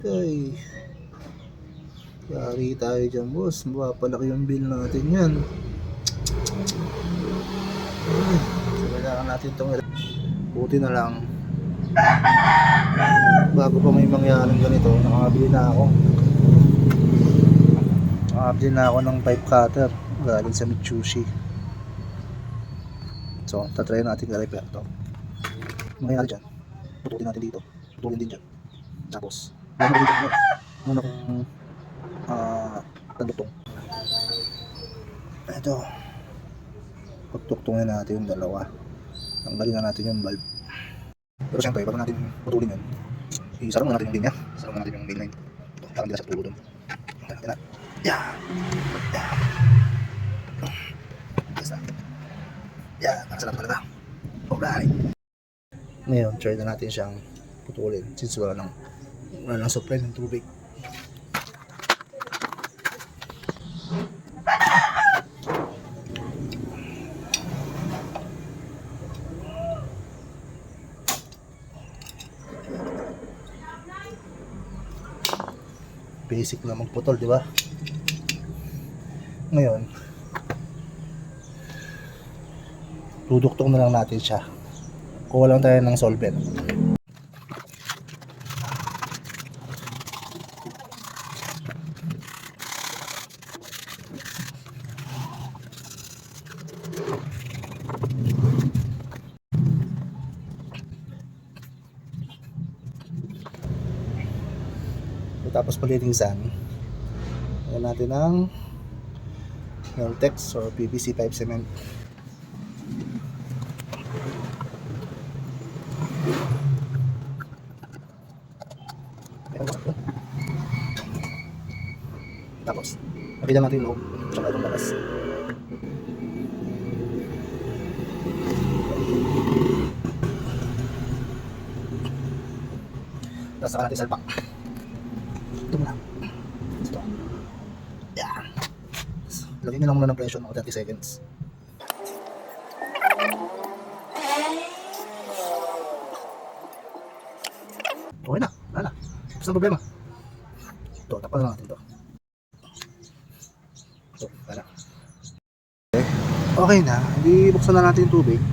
Okay. Yari tayo dyan, boss. Mapapalaki yung bill natin yan. So, kailangan natin itong buti na lang. Bago pa may mangyaring ganito, nakabili na ako. Nakabili na ako ng pipe cutter galing sa Mitsubishi. So, tatry natin i-repair ito. Mangyayari dyan, putulin natin dito. Putulin din dyan. Tapos, muna kong tandutong. Ito, pagtuktungin natin yung dalawa. Tanggalin na natin yung valve. Pero siyempre, bago natin putulin yun, isara muna natin yung linya. Isara muna natin yung main line. Ito, parang hindi na sa tulo dun. Ito natin na. Yeah! Yeah! Yes na. Yeah, nakasarap talaga. Alright! Ngayon, try na natin siyang putulin since wala nang supply ng tubig. Basic na magputol, di ba? Ngayon, duduktong na lang natin siya. Kuha lang tayo ng solvent. Tapos palilinisan, ayan natin ng Meltex or PVC pipe cement. Tapos pakilang natin yung loob tsaka itong labas. Tapos saka natin salpak. Ito muna. Ito. Yan. Lagyan nyo lang muna ng pressure mga 30 seconds. Okay na. Wala na. Tapos ang problema. Ito, tapan na natin ito. Ito, wala. Okay na. Hindi buksan na natin yung tubig.